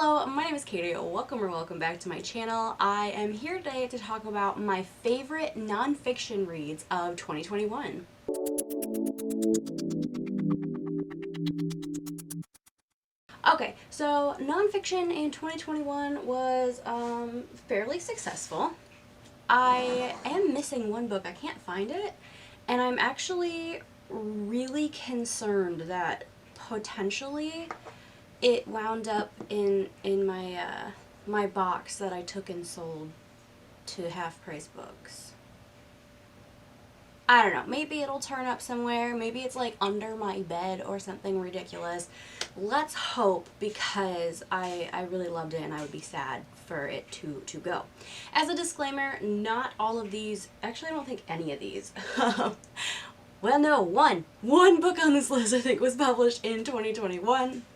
Hello, my name is Katie. Welcome back to my channel. I am here today to talk about my favorite nonfiction reads of 2021. Okay, so nonfiction in 2021 was fairly successful. I am missing one book. I can't find it, and I'm actually really concerned that potentially it wound up in my my box that I took and sold to Half Price Books. I don't know, maybe it'll turn up somewhere, maybe it's like under my bed or something ridiculous. Let's hope, because I really loved it and I would be sad for it to go. As a disclaimer, not all of these, actually I don't think any of these, well no, one book on this list I think was published in 2021.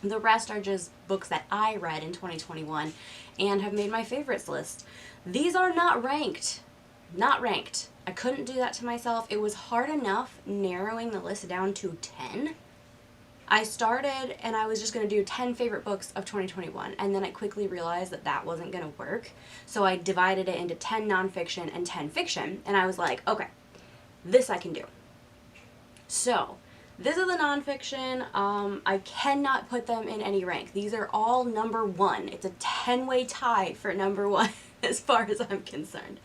The rest are just books that I read in 2021 and have made my favorites list. These are not ranked. Not ranked. I couldn't do that to myself. It was hard enough narrowing the list down to 10. I started and I was just going to do 10 favorite books of 2021, and then I quickly realized that that wasn't going to work. So I divided it into 10 nonfiction and 10 fiction, and I was like, okay, this I can do. So this is the nonfiction. I cannot put them in any rank. These are all number one. It's a 10-way tie for number one as far as I'm concerned.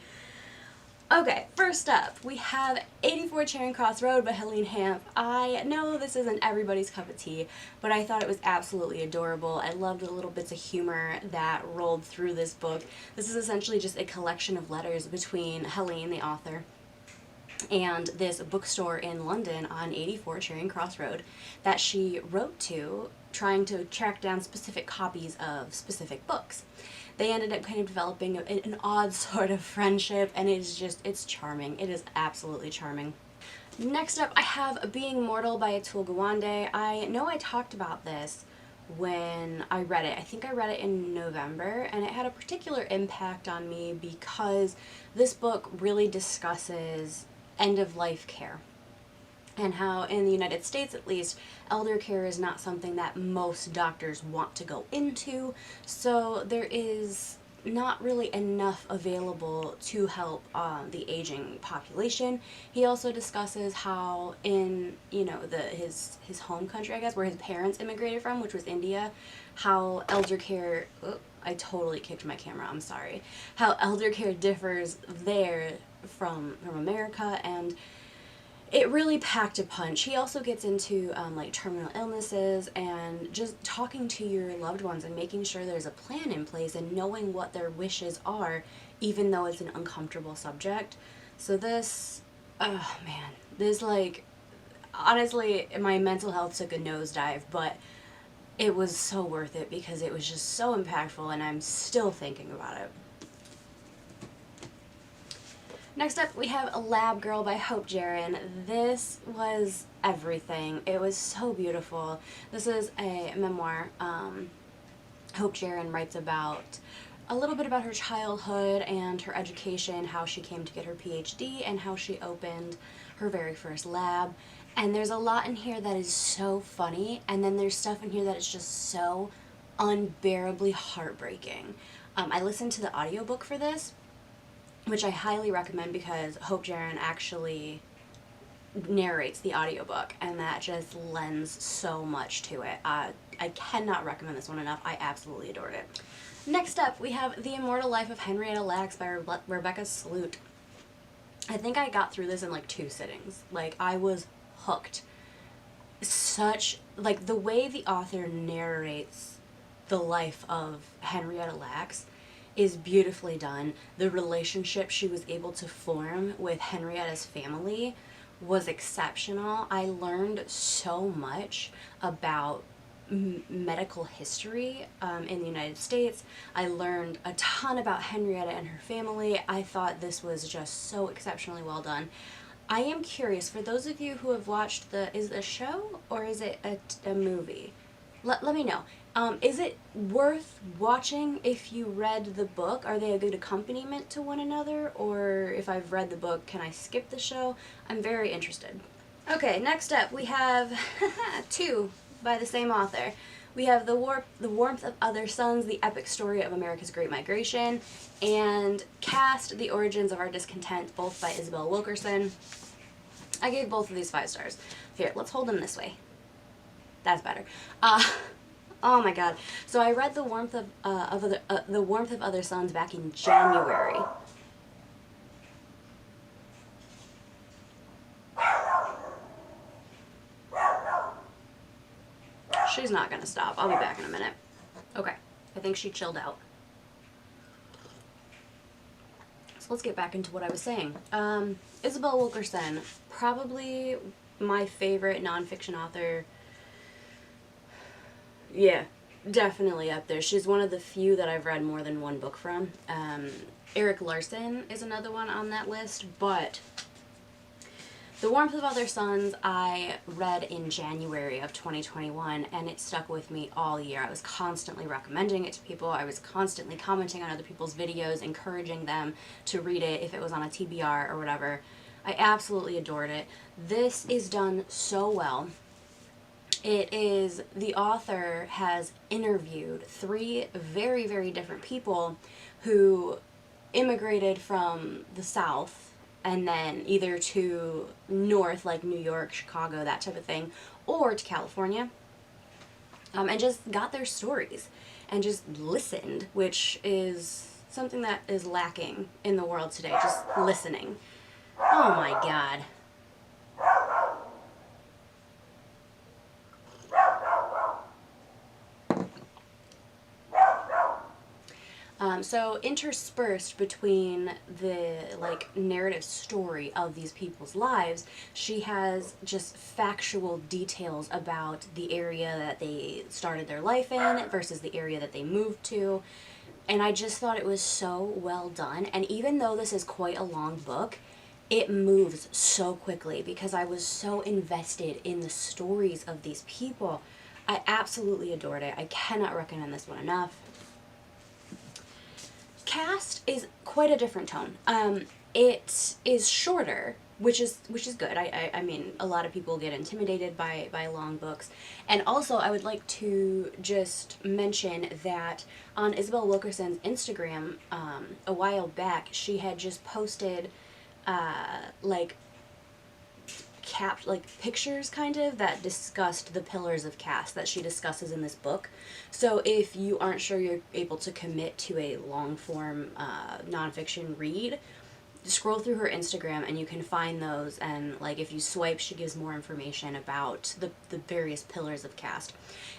Okay, first up, we have 84 Charing Cross Road by Helene Hanff. I know this isn't everybody's cup of tea, but I thought it was absolutely adorable. I loved the little bits of humor that rolled through this book. This is essentially just a collection of letters between Helene, the author, and this bookstore in London on 84 Charing Cross Road that she wrote to, trying to track down specific copies of specific books. They ended up kind of developing an odd sort of friendship, and it's charming. It is absolutely charming. Next up, I have Being Mortal by Atul Gawande. I know I talked about this when I read it. I think I read it in November, and it had a particular impact on me because this book really discusses end-of-life care, and how in the United States at least, elder care is not something that most doctors want to go into, so there is not really enough available to help the aging population. He also discusses how in, you know, his home country, I guess, where his parents immigrated from, which was India, how elder care, I totally kicked my camera, I'm sorry, how elder care differs there from America, and it really packed a punch. He also gets into like terminal illnesses and just talking to your loved ones and making sure there's a plan in place and knowing what their wishes are, even though it's an uncomfortable subject. So this, oh man, this, like, honestly, my mental health took a nosedive, but it was so worth it because it was just so impactful, and I'm still thinking about it. Next up, we have Lab Girl by Hope Jaron. This was everything. It was so beautiful. This is a memoir. Hope Jaron writes about a little bit about her childhood and her education, how she came to get her PhD, and how she opened her very first lab. And there's a lot in here that is so funny, and then there's stuff in here that is just so unbearably heartbreaking. I listened to the audiobook for this, which I highly recommend because Hope Jaron actually narrates the audiobook, and that just lends so much to it. I cannot recommend this one enough. I absolutely adored it. Next up, we have The Immortal Life of Henrietta Lacks by Rebecca Skloot. I think I got through this in like 2 sittings. Like, I was hooked. Such, like, the way the author narrates the life of Henrietta Lacks is beautifully done. The relationship she was able to form with Henrietta's family was exceptional. I learned so much about medical history in the United States. I learned a ton about Henrietta and her family. I thought this was just so exceptionally well done. I am curious, for those of you who have watched is it a show or is it a movie? Let me know. Is it worth watching if you read the book? Are they a good accompaniment to one another? Or if I've read the book, can I skip the show? I'm very interested. Okay, next up we have 2 by the same author. We have The Warmth of Other Suns, The Epic Story of America's Great Migration, and Caste, The Origins of Our Discontent, both by Isabel Wilkerson. I gave both of these 5 stars. Here, let's hold them this way. That's better. Oh my god. So I read The Warmth of Other Suns back in January. She's not gonna stop. I'll be back in a minute. Okay. I think she chilled out. So let's get back into what I was saying. Isabel Wilkerson, probably my favorite nonfiction author. Yeah, definitely up there. She's one of the few that I've read more than one book from. Eric Larson is another one on that list, but The Warmth of Other Suns I read in January of 2021, and it stuck with me all year. I was constantly recommending it to people. I was constantly commenting on other people's videos, encouraging them to read it if it was on a TBR or whatever. I absolutely adored it. This is done so well. The author has interviewed 3 very, very different people who immigrated from the South and then either to north, like New York, Chicago, that type of thing, or to California, and just got their stories and just listened, which is something that is lacking in the world today, just listening. Oh my god. So interspersed between the narrative story of these people's lives, she has just factual details about the area that they started their life in versus the area that they moved to. And I just thought it was so well done. And even though this is quite a long book, it moves so quickly because I was so invested in the stories of these people. I absolutely adored it. I cannot recommend this one enough. Caste is quite a different tone. It is shorter, which is good. I mean, a lot of people get intimidated by long books. And also, I would like to just mention that on Isabel Wilkerson's Instagram, a while back, she had just posted pictures kind of that discussed the pillars of caste that she discusses in this book. So if you aren't sure you're able to commit to a long form nonfiction read, scroll through her Instagram and you can find those, and if you swipe, she gives more information about the various pillars of caste.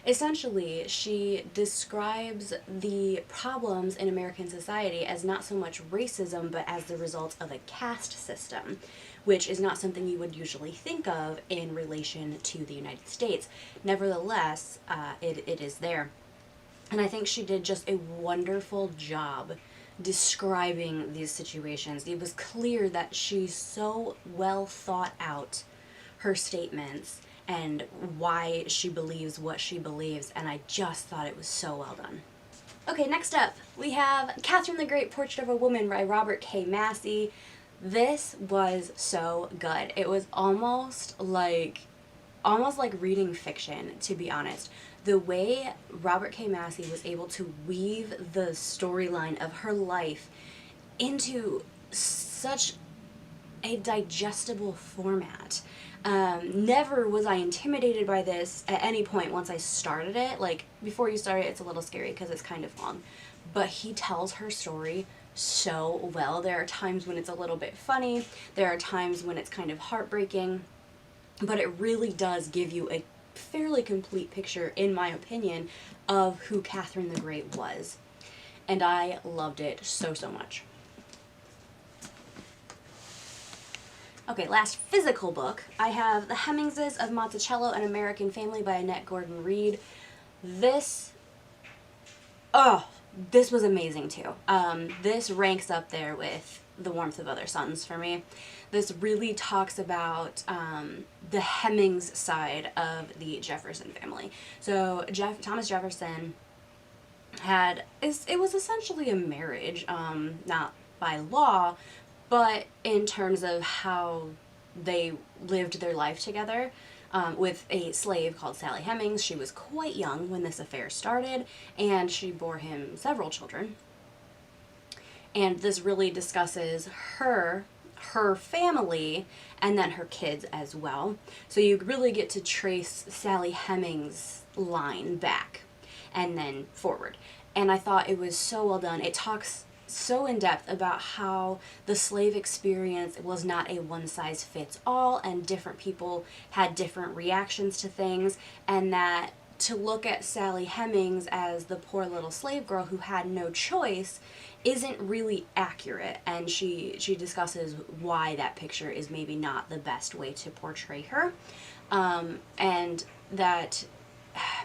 Essentially, she describes the problems in American society as not so much racism, but as the result of a caste system, which is not something you would usually think of in relation to the United States. Nevertheless, it is there. And I think she did just a wonderful job describing these situations. It was clear that she so well thought out her statements and why she believes what she believes, and I just thought it was so well done. Okay, next up, we have Catherine the Great, Portrait of a Woman by Robert K. Massey. This was so good. It was almost like reading fiction, to be honest. The way Robert K. Massey was able to weave the storyline of her life into such a digestible format. Never was I intimidated by this at any point once I started it. Before you start it, it's a little scary because it's kind of long. But he tells her story so well. There are times when it's a little bit funny. There are times when it's kind of heartbreaking. But it really does give you a fairly complete picture, in my opinion, of who Catherine the Great was. And I loved it so, so much. Okay, last physical book. I have The Hemingways of Monticello, An American Family by Annette Gordon Reed. This was amazing too. This ranks up there with The Warmth of Other Suns for me. This really talks about the Hemings side of the Jefferson family. So Thomas Jefferson it was essentially a marriage, not by law, but in terms of how they lived their life together. with a slave called Sally Hemings. She was quite young when this affair started, and she bore him several children. And this really discusses her family, and then her kids as well. So you really get to trace Sally Hemings' line back and then forward. And I thought it was so well done. It talks so in depth about how the slave experience was not a one-size-fits-all, and different people had different reactions to things, and that to look at Sally Hemings as the poor little slave girl who had no choice isn't really accurate, and she discusses why that picture is maybe not the best way to portray her, and that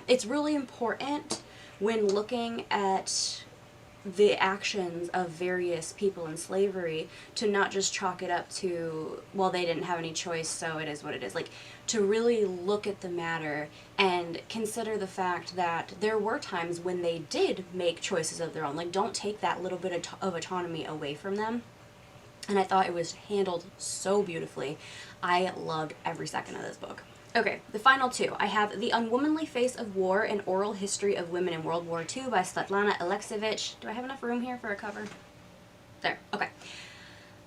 it's really important when looking at the actions of various people in slavery to not just chalk it up to, well, they didn't have any choice, so it is what it is. Like, to really look at the matter and consider the fact that there were times when they did make choices of their own. Like, don't take that little bit of autonomy away from them. And I thought it was handled so beautifully. I loved every second of this book. Okay, the final two. I have The Unwomanly Face of War, An Oral History of Women in World War II by Svetlana Alexievich. Do I have enough room here for a cover? There, okay.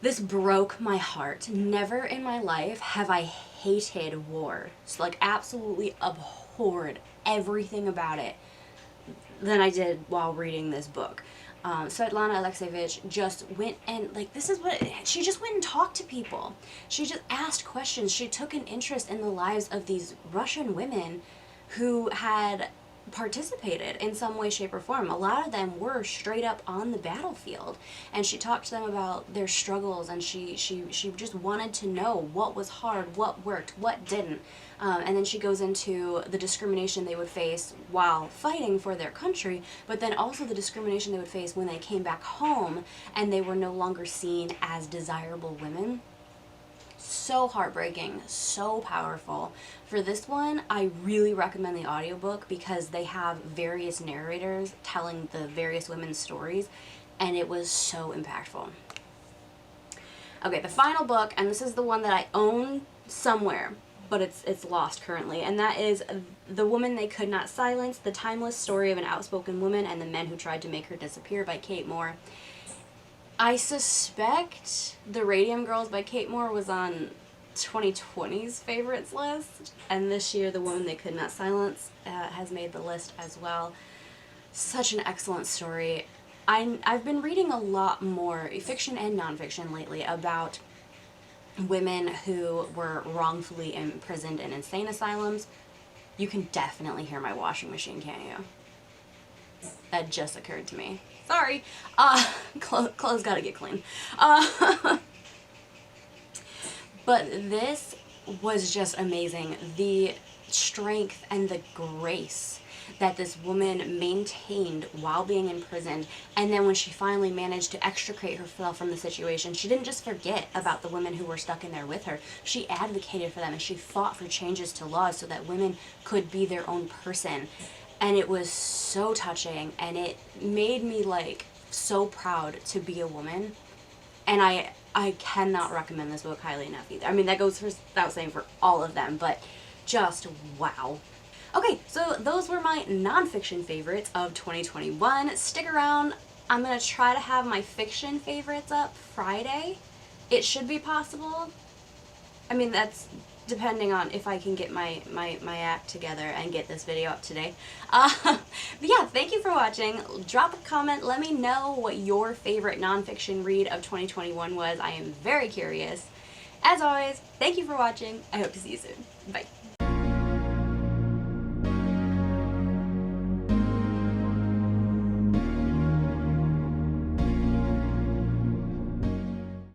This broke my heart. Never in my life have I hated war. So, like, absolutely abhorred everything about it than I did while reading this book. Svetlana Alexievich just went and, like, this is what, she just went and talked to people. She just asked questions. She took an interest in the lives of these Russian women who had participated in some way, shape, or form. A lot of them were straight up on the battlefield, and she talked to them about their struggles, and she just wanted to know what was hard, what worked, what didn't. And then she goes into the discrimination they would face while fighting for their country, but then also the discrimination they would face when they came back home and they were no longer seen as desirable women. So heartbreaking, so powerful. For this one, I really recommend the audiobook because they have various narrators telling the various women's stories, and it was so impactful. Okay, the final book, and this is the one that I own somewhere, but it's lost currently, and that is The Woman They Could Not Silence, The Timeless Story of an Outspoken Woman and the Men Who Tried to Make Her Disappear by Kate Moore. I suspect The Radium Girls by Kate Moore was on 2020's favorites list, and this year The Woman They Could Not Silence has made the list as well. Such an excellent story. I've been reading a lot more fiction and nonfiction lately about women who were wrongfully imprisoned in insane asylums. You can definitely hear my washing machine, can't you? That just occurred to me. Sorry. Clothes gotta get clean. But this was just amazing. The strength and the grace that this woman maintained while being imprisoned, and then when she finally managed to extricate herself from the situation, she didn't just forget about the women who were stuck in there with her. She advocated for them, and she fought for changes to laws so that women could be their own person. And it was so touching, and it made me, like, so proud to be a woman. And I cannot recommend this book highly enough either. I mean, that goes without saying for all of them, but just wow. Okay, so those were my nonfiction favorites of 2021. Stick around. I'm going to try to have my fiction favorites up Friday. It should be possible. I mean, that's depending on if I can get my act together and get this video up today. But yeah, thank you for watching. Drop a comment. Let me know what your favorite nonfiction read of 2021 was. I am very curious. As always, thank you for watching. I hope to see you soon. Bye.